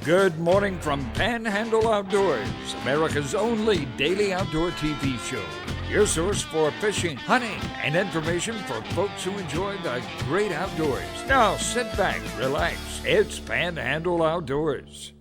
Good morning from Panhandle Outdoors, America's only daily outdoor TV show. Your source for fishing, hunting, and information for folks who enjoy the great outdoors. Now sit back, relax. It's Panhandle Outdoors.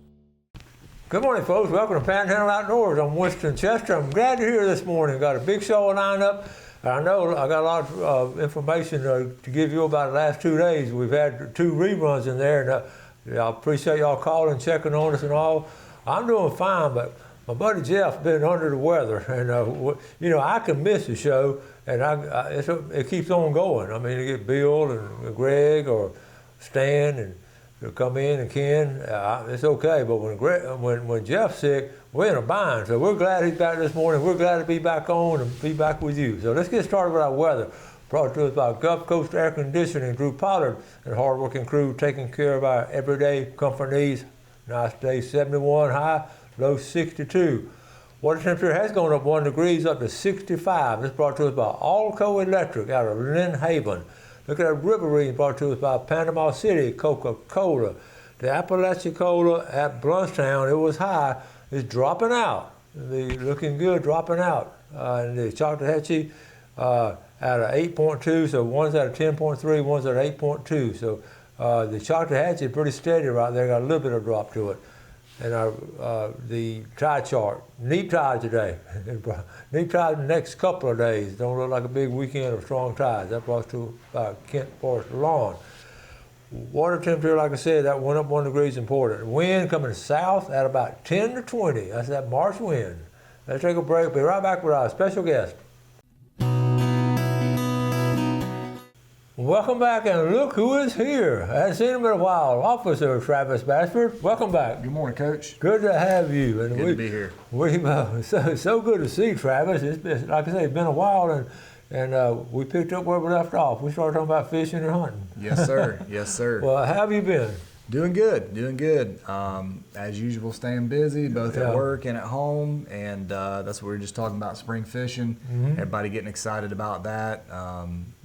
Good morning, folks. Welcome to Panhandle Outdoors. I'm Winston Chester. I'm glad you're here this morning. Got a big show lined up. I know I got a lot of information to give you about the last 2 days. We've had 2 reruns in there, and I appreciate y'all calling, checking on us and all. I'm doing fine, but my buddy Jeff's been under the weather, and I can miss the show, and it keeps on going. I mean, you get Bill and Greg or Stan, and they'll come in, and Ken. It's okay, but when Jeff's sick, we're in a bind. So we're glad he's back this morning. We're glad to be back on and be back with you. So let's get started with our weather. Brought to us by Gulf Coast Air Conditioning, Drew Pollard, and hard-working crew taking care of our everyday comfort needs. Nice day, 71 high, low 62. Water temperature has gone up 1 degree, up to 65. This brought to us by Allco Electric out of Lynn Haven. Look at that river reading brought to us by Panama City, Coca-Cola. The Apalachicola at Bluntstown, it was high, it's dropping out. Looking good, dropping out. And the Chattahoochee, out of 8.2, so one's out of 10.3, one's at 8.2. So the Chattahoochee is pretty steady right there, got a little bit of drop to it. And the tide chart, neap tide today. Neap tide the next couple of days. Don't look like a big weekend of strong tides. That brought to Kent Forest Lawn. Water temperature, like I said, that went up 1 degree is important. Wind coming south at about 10 to 20. That's that March wind. Let's take a break. Be right back with our special guest. Welcome back, and look who is here. I hadn't seen him in a while. Officer Travis Bashford, welcome back. Good morning, Coach. Good to have you. And good to be here. So good to see Travis. It's been, like I say, it's been a while, and we picked up where we left off. We started talking about fishing and hunting. Yes, sir. Yes, sir. Well, how have you been? Doing good. As usual, staying busy, both at work and at home, and that's what we were just talking about, spring fishing. Mm-hmm. Everybody getting excited about that.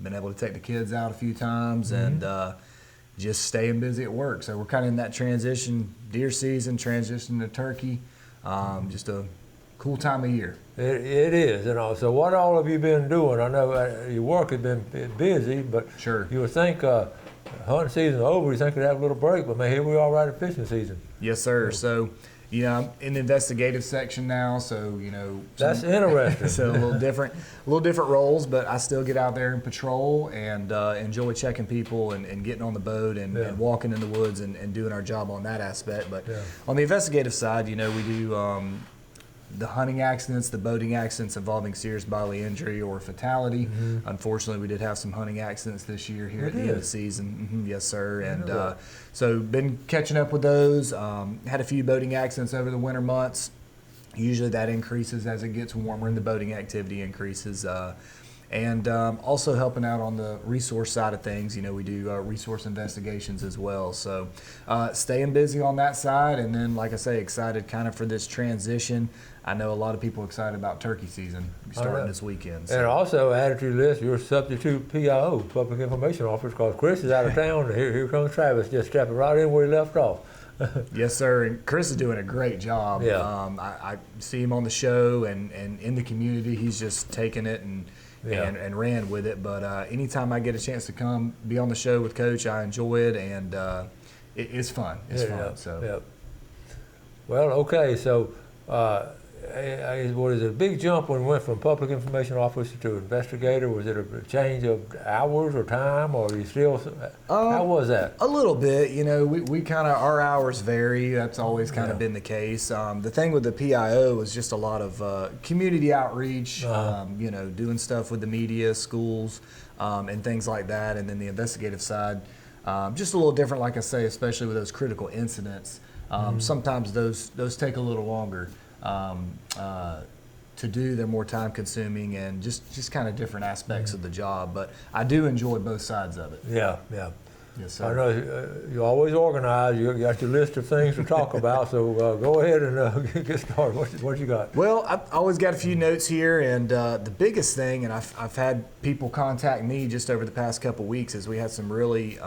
Been able to take the kids out a few times, and just staying busy at work. So we're kind of in that transition, deer season, transition to turkey. Just a cool time of year. It is, So what all have you been doing? I know your work has been busy, but sure. You would think hunting season over, you think you'd have a little break, but man, here we are right at fishing season. Yes, sir. So, I'm in the investigative section now, so, That's interesting. So a little different roles, but I still get out there and patrol and enjoy checking people and getting on the boat and walking in the woods and doing our job on that aspect. But on the investigative side, we do the hunting accidents, the boating accidents involving serious bodily injury or fatality. Mm-hmm. Unfortunately, we did have some hunting accidents this year here at the end of the season. Mm-hmm. Yes, sir. And so been catching up with those. Had a few boating accidents over the winter months. Usually that increases as it gets warmer and the boating activity increases. And also helping out on the resource side of things. We do resource investigations as well. So staying busy on that side, and then, like I say, excited kind of for this transition. I know a lot of people are excited about turkey season starting this weekend. So. And also added to the list, your substitute PIO, Public Information Officer, because Chris is out of town. Here comes Travis, just stepping right in where he left off. Yes, sir. And Chris is doing a great job. Yeah. I see him on the show and in the community. He's just taking it and ran with it. But anytime I get a chance to come be on the show with Coach, I enjoy it, and it's fun. It's fun. So. Yeah. Well, okay. So what is it? A big jump when we went from public information officer to investigator? Was it a change of hours or time, or are you still? How was that? A little bit. We kind of, our hours vary. That's always kind of been the case. The thing with the PIO was just a lot of community outreach. Doing stuff with the media, schools, and things like that. And then the investigative side, just a little different. Like I say, especially with those critical incidents. Sometimes those take a little longer to do. They're more time consuming and just kind of different aspects of the job. But I do enjoy both sides of it. Yeah. Yes, sir. I know you're always organized. You got your list of things to talk about, so go ahead and get started. What you got? Well, I've always got a few notes here, and the biggest thing, and I've had people contact me just over the past couple weeks, is we had some really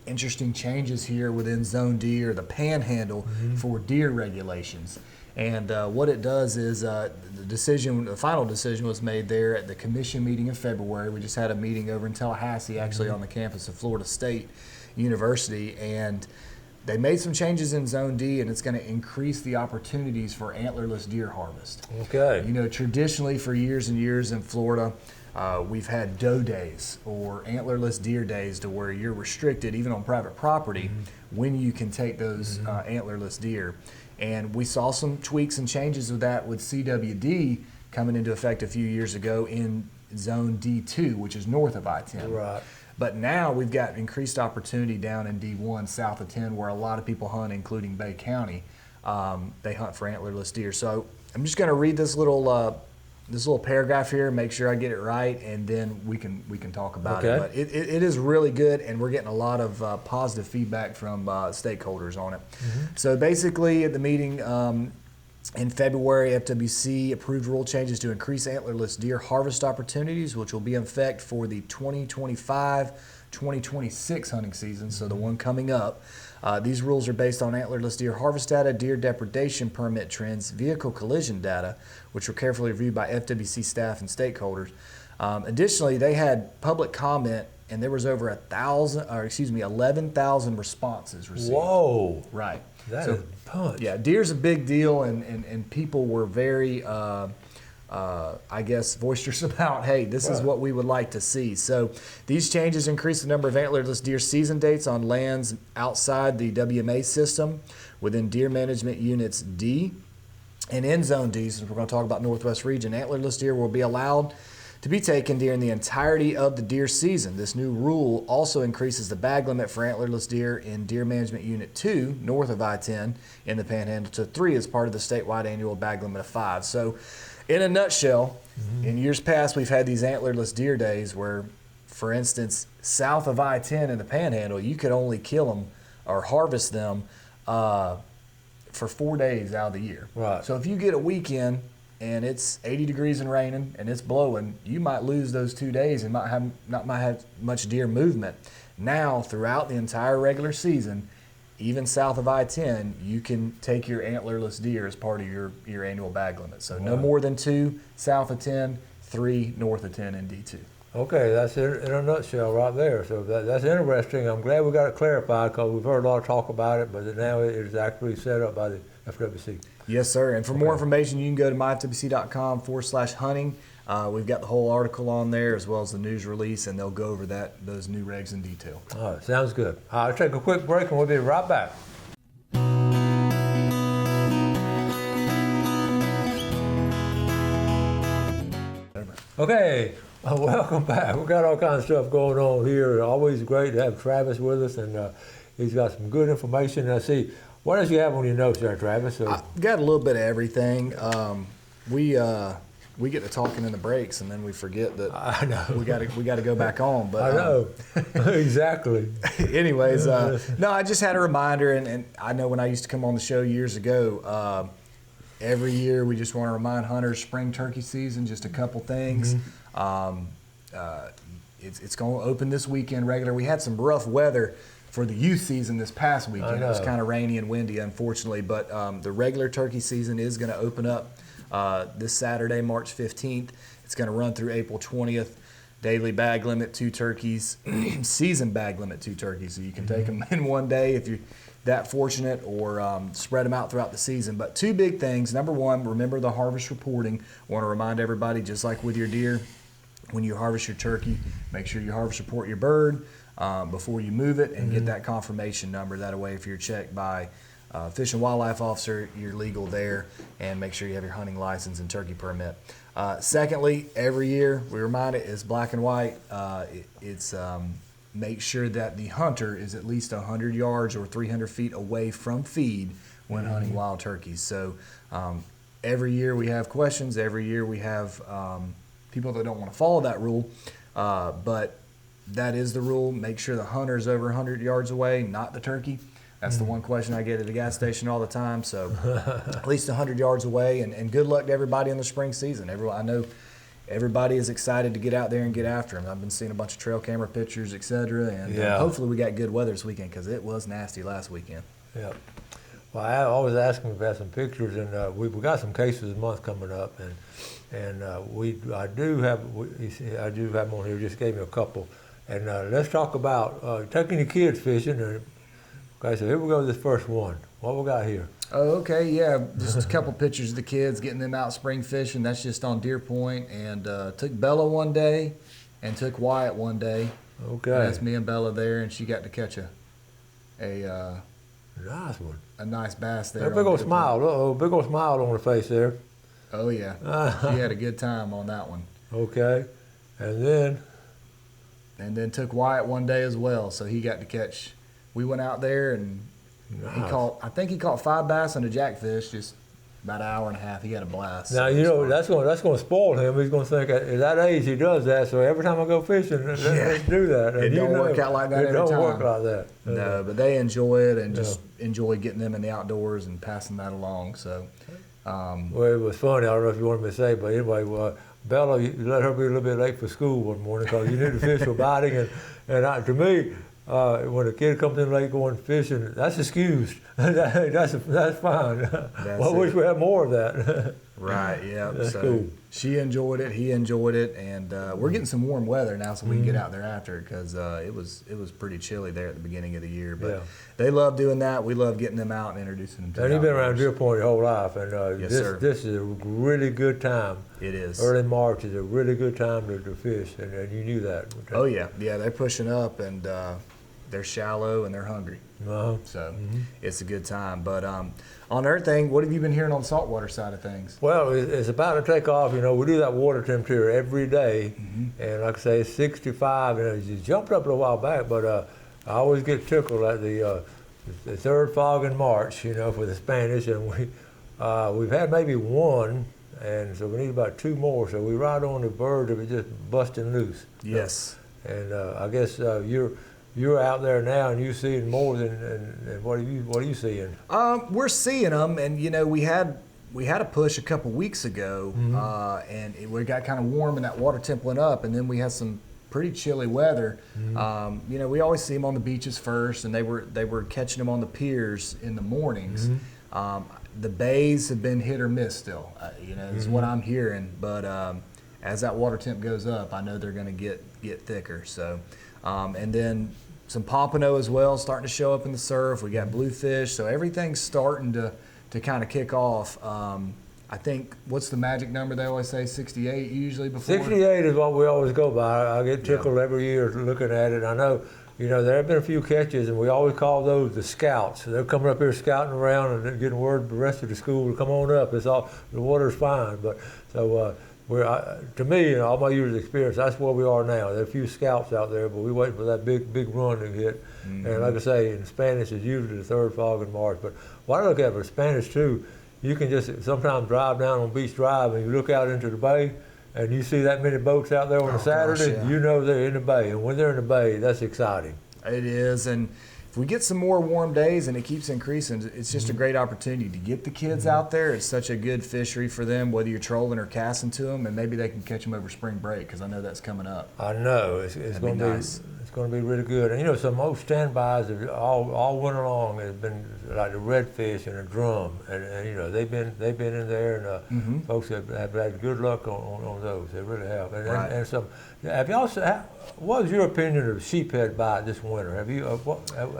interesting changes here within Zone D or the Panhandle for deer regulations. And what it does is the final decision was made there at the commission meeting in February. We just had a meeting over in Tallahassee, actually on the campus of Florida State University, and they made some changes in Zone D, and it's going to increase the opportunities for antlerless deer harvest. Okay. You know, traditionally for years and years in Florida, we've had doe days or antlerless deer days to where you're restricted, even on private property, when you can take those antlerless deer. And we saw some tweaks and changes with that with CWD coming into effect a few years ago in Zone D2, which is north of I-10. Right. But now we've got increased opportunity down in D1, south of 10, where a lot of people hunt, including Bay County. They hunt for antlerless deer. So I'm just going to read this little paragraph here, make sure I get it right, and then we can talk about it. But it is really good, and we're getting a lot of positive feedback from stakeholders on it. So basically, at the meeting in February, FWC approved rule changes to increase antlerless deer harvest opportunities, which will be in effect for the 2025-2026 hunting season, so the one coming up. These rules are based on antlerless deer harvest data, deer depredation permit trends, vehicle collision data, which were carefully reviewed by FWC staff and stakeholders. Additionally, they had public comment, and there was over 11,000 responses received. Whoa! Right. That is a punch. Yeah, deer's a big deal, and people were very, I guess, boisterous about, hey, this is what we would like to see. So these changes increase the number of antlerless deer season dates on lands outside the WMA system within Deer Management Units D. And in Zone D, since we're going to talk about Northwest Region, antlerless deer will be allowed to be taken during the entirety of the deer season. This new rule also increases the bag limit for antlerless deer in Deer Management Unit 2, north of I-10 in the Panhandle, to 3 as part of the statewide annual bag limit of 5. So in a nutshell, in years past, we've had these antlerless deer days where, for instance, south of I-10 in the Panhandle, you could only kill them or harvest them for 4 days out of the year. Right. So if you get a weekend and it's 80 degrees and raining and it's blowing, you might lose those 2 days and might have much deer movement. Now, throughout the entire regular season, even south of I-10, you can take your antlerless deer as part of your annual bag limit. So no more than 2 south of 10, 3 north of 10 in D2. Okay, that's it in a nutshell right there. So that's interesting. I'm glad we got it clarified because we've heard a lot of talk about it, but now it is actually set up by the FWC. Yes, sir. And for more information, you can go to myfwc.com/hunting. We've got the whole article on there as well as the news release, and they'll go over those new regs in detail. All right, sounds good. All right, let's take a quick break and we'll be right back. Okay, welcome back. We've got all kinds of stuff going on here. Always great to have Travis with us, and he's got some good information. I see. What else you have on your notes there, Travis? I got a little bit of everything. We get to talking in the breaks, and then we forget that I know we got to go back on. But I know exactly. Anyways, no, I just had a reminder, and I know when I used to come on the show years ago, every year we just want to remind hunters spring turkey season, just a couple things. It's going to open this weekend regular. We had some rough weather for the youth season this past weekend. It was kind of rainy and windy, unfortunately, but the regular turkey season is going to open up this Saturday, March 15th. It's going to run through April 20th. Daily bag limit, 2 turkeys. Season bag limit, 2 turkeys. So you can take them in one day if you're that fortunate, or spread them out throughout the season. But 2 big things. Number 1, remember the harvest reporting. I want to remind everybody, just like with your deer, when you harvest your turkey, make sure you harvest report your bird before you move it, and get that confirmation number. That way, if you're checked by Fish and Wildlife Officer, you're legal there, and make sure you have your hunting license and turkey permit. Secondly, every year we remind it is black and white. It's make sure that the hunter is at least 100 yards or 300 feet away from feed when hunting wild turkeys. So every year we have questions. Every year we have people that don't want to follow that rule, but that is the rule. Make sure the hunter is over 100 yards away, not the turkey. That's the one question I get at the gas station all the time. So at least 100 yards away, and good luck to everybody in the spring season. I know everybody is excited to get out there and get after them. I've been seeing a bunch of trail camera pictures, etc. And hopefully we got good weather this weekend because it was nasty last weekend. Yeah. Well, I always ask them about some pictures, and we got some cases a month coming up, and I do have them on here. Just gave me a couple, and let's talk about taking the kids fishing. Okay, so here we go. This first one. What we got here? Oh, okay, yeah. Just a couple pictures of the kids getting them out spring fishing. That's just on Deer Point, and took Bella one day, and took Wyatt one day. Okay. And that's me and Bella there, and she got to catch a nice one. A nice bass there. That big old smile. Uh-oh, big old smile on her face there. Oh, yeah. She had a good time on that one. Okay. And then took Wyatt one day as well, so he got to catch. We went out there, and I think he caught 5 bass and a jackfish, just about an hour and a half. He had a blast. Now, that's going to spoil him. He's going to think at that age he does that, so every time I go fishing, let's do that. And it don't work out like that every time. It don't work like that. No, but they enjoy it and just enjoy getting them in the outdoors and passing that along. So, well, it was funny. I don't know if you wanted me to say, but anyway, Bella, you let her be a little bit late for school one morning because you knew the fish were biting, and to me, when a kid comes in late going fishing, that's excused. that's fine. I wish we had more of that. Right, yeah. That's so cool. She enjoyed it, he enjoyed it, and we're getting some warm weather now, so we can get out there after it because it was pretty chilly there at the beginning of the year. But they love doing that. We love getting them out and introducing them to And you've been around Deer Point your whole life, and yes, sir. This is a really good time. It is. Early March is a really good time to fish, and you knew that. Oh, yeah. Yeah, they're pushing up, and they're shallow and they're hungry. So it's a good time. But on everything, what have you been hearing on the saltwater side of things? Well, it's about to take off. We do that water temperature every day, and like I say, it's 65, and it jumped up a while back, but I always get tickled at the third fog in March, for the Spanish, and we've had maybe one, and so we need about 2 more, so we ride on the verge of it just busting loose. Yes. And I guess you're out there now, and you're seeing more than what are you seeing? We're seeing them, and we had a push a couple weeks ago, and we got kind of warm, and that water temp went up, and then we had some pretty chilly weather. We always see them on the beaches first, and they were catching them on the piers in the mornings. The bays have been hit or miss still. Is what I'm hearing, but as that water temp goes up, I know they're going to get thicker. So. And then some pompano as well, starting to show up in the surf. We got bluefish, so everything's starting to kind of kick off. I think, what's the magic number they always say, 68 usually before? 68 is what we always go by. I get tickled every year looking at it. I know, there have been a few catches, and we always call those the scouts. They're coming up here scouting around and they're getting word the rest of the school to come on up. It's all, the water's fine. But so to me, all my years of experience, that's where we are now. There are a few scouts out there, but we wait for that big run to hit. And like I say, in Spanish, it's usually the third fog in March. But what I look at for Spanish too, you can just sometimes drive down on Beach Drive and you look out into the bay, and you see that many boats out there on a Saturday. Gosh, yeah. You know they're in the bay, and when they're in the bay, that's exciting. It is, and if we get some more warm days and it keeps increasing, it's just a great opportunity to get the kids out there. It's such a good fishery for them, whether you're trolling or casting to them, and maybe they can catch them over spring break because I know that's coming up. I know it's going to be nice. It's going to be really good. And some old standbys all winter long has been like the redfish and the drum, and they've been in there, and folks have had good luck on those. They really have. And some. Have y'all? What was your opinion of sheephead bite this winter? Have you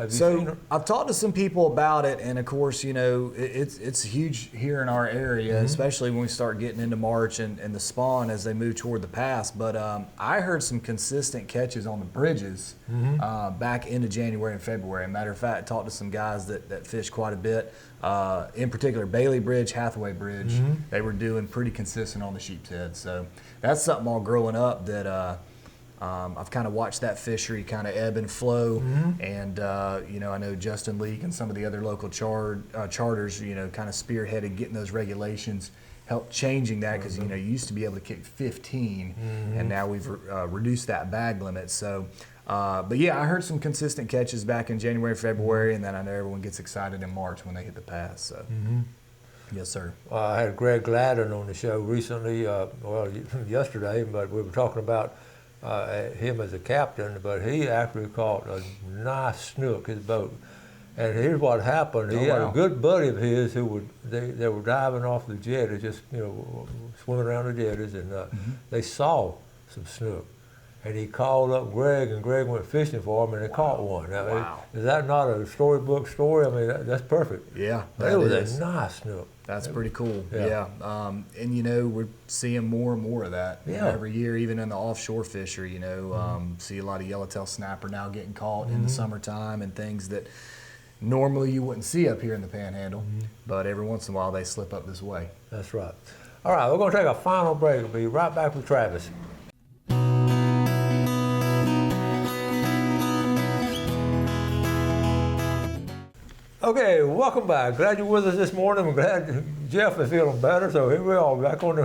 seen it? I've talked to some people about it, and of course, it's huge here in our area, especially when we start getting into March and the spawn as they move toward the pass. But I heard some consistent catches on the bridges back into January and February. Matter of fact, I talked to some guys that fish quite a bit. In particular, Bailey Bridge, Hathaway Bridge, they were doing pretty consistent on the sheep's head. So that's something all growing up that I've kind of watched that fishery kind of ebb and flow. And, I know Justin Leake and some of the other local charters, kind of spearheaded getting those regulations, helped changing that because, you used to be able to kick 15, and now we've reduced that bag limit. So, but yeah, I heard some consistent catches back in January, February, and then I know everyone gets excited in March when they hit the pass. So. Yes, sir. I had Greg Gladden on the show recently, yesterday, but we were talking about him as a captain, but he actually caught a nice snook, his boat. And here's what happened. He had a good buddy of his who they were diving off the jetty, just, swimming around the jetties, and they saw some snook. And he called up Greg, and Greg went fishing for him, and they caught one. Now, is that not a storybook story? I mean, that's perfect. Yeah, it was a nice snook. That's pretty cool. Yeah. And we're seeing more and more of that every year, even in the offshore fishery. See a lot of yellowtail snapper now getting caught in the summertime and things that normally you wouldn't see up here in the Panhandle, but every once in a while they slip up this way. That's right. All right, we're going to take a final break. We'll be right back with Travis. Okay, welcome back. Glad you're with us this morning. I'm glad Jeff is feeling better. So here we are, back on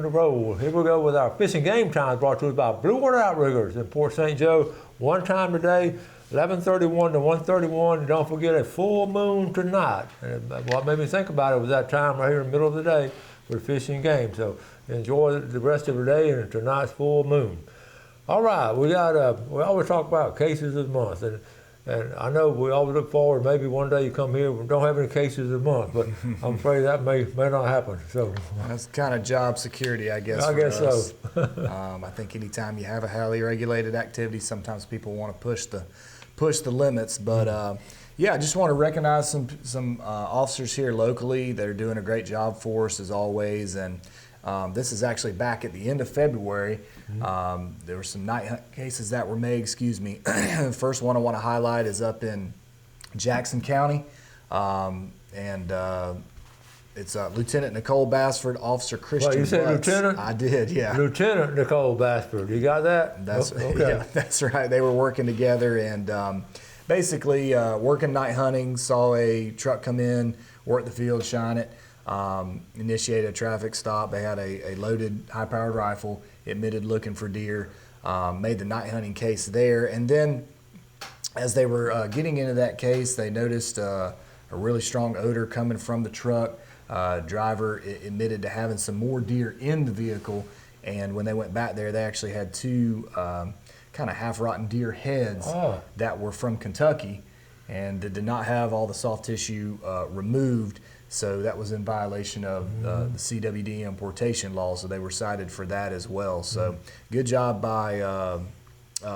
the road. Here we go with our fishing game times brought to us by Blue Water Outriggers in Port St. Joe. One time today, 11:31 to 1:31. And don't forget a full moon tonight. And what made me think about it was that time right here in the middle of the day for the fishing game. So enjoy the rest of the day and tonight's full moon. All right, we always talk about cases of the month. And I know we always look forward, maybe one day you come here, we don't have any cases a month, but I'm afraid that may not happen. So that's kind of job security, I guess. I guess us. So. I think anytime you have a highly regulated activity, sometimes people want to push the limits. But I just want to recognize some officers here locally that are doing a great job for us as always. And this is actually back at the end of February. There were some night hunt cases that were made, The first one I want to highlight is up in Jackson County. It's Lieutenant Nicole Bassford, Officer Christian Well, you said Butts. Lieutenant? I did, yeah. Lieutenant Nicole Bassford, you got that? Okay. Yeah, that's right. They were working together and basically working night hunting, saw a truck come in, work the field, shine it. Initiated a traffic stop. They had a loaded high-powered rifle, admitted looking for deer, made the night hunting case there. And then as they were getting into that case, they noticed a really strong odor coming from the truck. Driver admitted to having some more deer in the vehicle. And when they went back there, they actually had two kind of half-rotten deer heads that were from Kentucky and that did not have all the soft tissue removed. So that was in violation of the CWD importation law, so they were cited for that as well. So good job by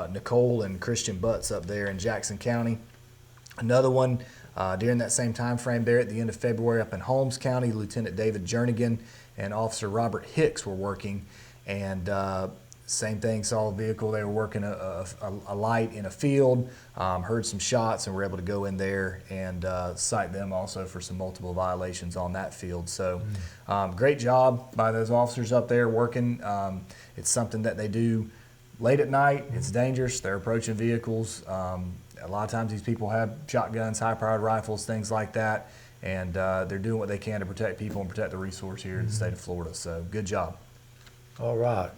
Nicole and Christian Butts up there in Jackson County. Another one during that same time frame there at the end of February up in Holmes County, Lieutenant David Jernigan and Officer Robert Hicks were working, and same thing, saw a vehicle. They were working a light in a field, heard some shots, and were able to go in there and cite them also for some multiple violations on that field. So great job by those officers up there working. It's something that they do late at night. It's dangerous. They're approaching vehicles. A lot of times these people have shotguns, high-powered rifles, things like that, and they're doing what they can to protect people and protect the resource here in the state of Florida. So good job. All right.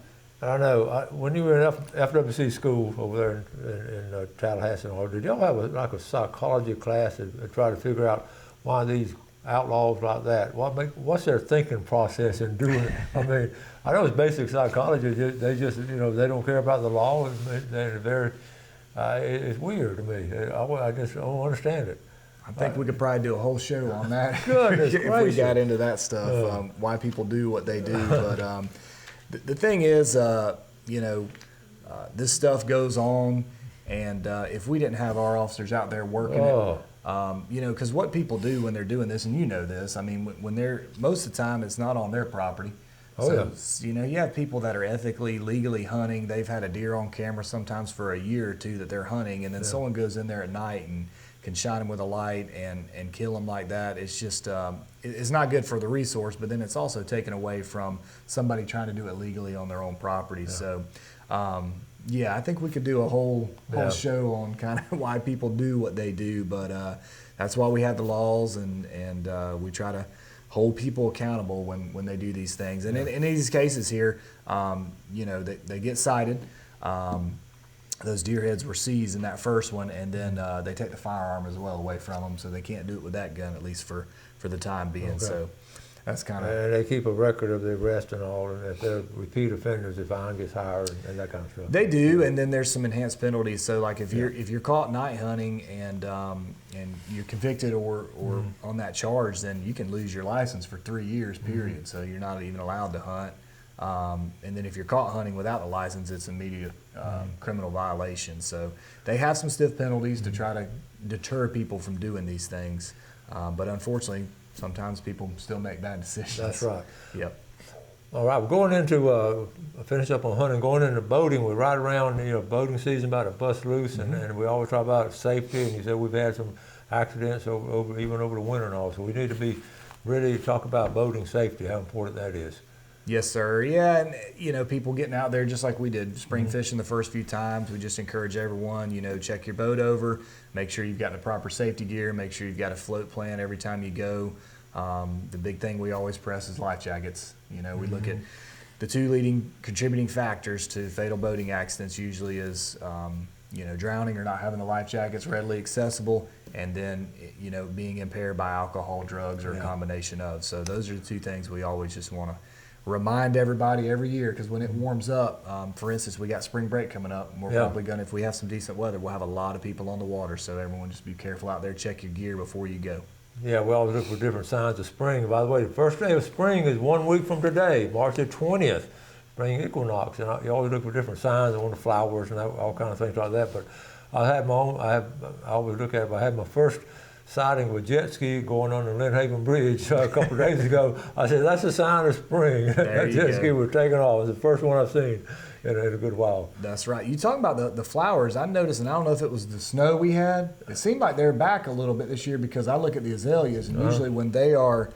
I know, when you were in FWC school over there in Tallahassee, did y'all have a psychology class to try to figure out why these outlaws like that, what's their thinking process in doing it? I mean, I know it's basic psychology, they just, they don't care about the law, they're very, it's weird to me. I just don't understand it. I think we could probably do a whole show on that if we got into that stuff, why people do what they do. But the thing is, this stuff goes on, and if we didn't have our officers out there working it, because what people do when they're doing this, and you know this, I mean, when they're, most of the time it's not on their property. You have people that are ethically, legally hunting. They've had a deer on camera sometimes for a year or two that they're hunting, and then someone goes in there at night and can shine them with a light and kill them like that. It's just, it's not good for the resource, but then it's also taken away from somebody trying to do it legally on their own property. So, I think we could do a whole show on kind of why people do what they do, but that's why we have the laws, and we try to hold people accountable when they do these things. And in these cases here, they get cited. Those deer heads were seized in that first one, and then they take the firearm as well away from them, so they can't do it with that gun, at least for the time being. Okay. So That's kind of. And they keep a record of the arrest and all, and if they're repeat offenders, the fine gets higher and that kind of stuff. They do, and then there's some enhanced penalties. So like if you're caught night hunting and you're convicted or on that charge, then you can lose your license for 3 years period. So you're not even allowed to hunt. And then if you're caught hunting without a license, it's immediate criminal violation. So they have some stiff penalties to try to deter people from doing these things. But unfortunately, sometimes people still make bad decisions. That's right. Yep. All right, we're going into, finish up on hunting, going into boating. We're right around, boating season, about to bust loose, and we always talk about safety, and you said we've had some accidents even over the winter and all, so we need to be ready to talk about boating safety, how important that is. Yes, sir. Yeah, and people getting out there just like we did, spring fishing the first few times. We just encourage everyone, check your boat over, make sure you've got the proper safety gear, make sure you've got a float plan every time you go. The big thing we always press is life jackets. We look at the 2 leading contributing factors to fatal boating accidents usually is, drowning or not having the life jackets readily accessible, and then, being impaired by alcohol, drugs, or a combination of. So those are the 2 things we always just want to remind everybody every year, because when it warms up, for instance, we got spring break coming up, and we're probably going to, if we have some decent weather, we'll have a lot of people on the water. So everyone just be careful out there, check your gear before you go. Yeah, we always look for different signs of spring. By the way, the first day of spring is 1 week from today, March the 20th, spring equinox. And you always look for different signs on the flowers and all kinds of things like that. But I always look at it. I had my first sighting of a jet ski going on the Lynn Haven Bridge a couple of days ago. I said, that's a sign of spring. That jet ski was taking off. It's the first one I've seen in a good while. That's right. You talking about the flowers, I noticed, and I don't know if it was the snow we had, it seemed like they're back a little bit this year, because I look at the azaleas, and usually when they are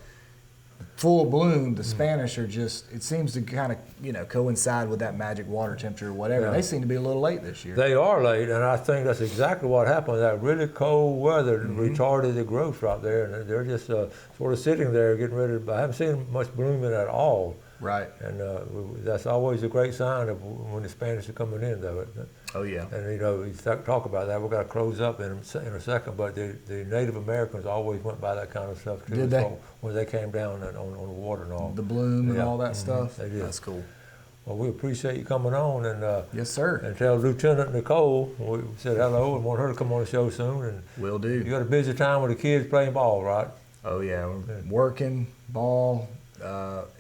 full bloom, the Spanish are just, it seems to kind of, coincide with that magic water temperature or whatever. Yeah. They seem to be a little late this year. They are late, and I think that's exactly what happened. That really cold weather retarded the growth right there, and they're just sort of sitting there getting ready to, I haven't seen much blooming at all. Right. And that's always a great sign of when the Spanish are coming in, though. Oh, yeah. And, we talk about that. We've got to close up in a second, but the Native Americans always went by that kind of stuff, too. Did they? When they came down on the water and all. The bloom and all that stuff? They did. That's cool. Well, we appreciate you coming on. And yes, sir. And tell Lieutenant Nicole we said hello and want her to come on the show soon. And will do. You got a busy time with the kids playing ball, right? Oh, yeah. We're working, ball,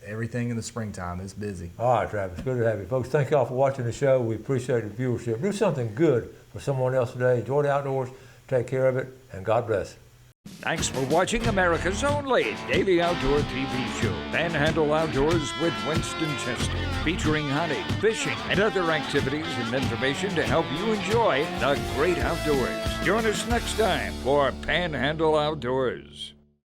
everything in the springtime. It's busy. All right, Travis. Good to have you. Folks, thank y'all for watching the show. We appreciate the viewership. Do something good for someone else today. Enjoy the outdoors. Take care of it. And God bless. Thanks for watching America's only daily outdoor TV show, Panhandle Outdoors with Winston Chester, featuring hunting, fishing, and other activities and information to help you enjoy the great outdoors. Join us next time for Panhandle Outdoors.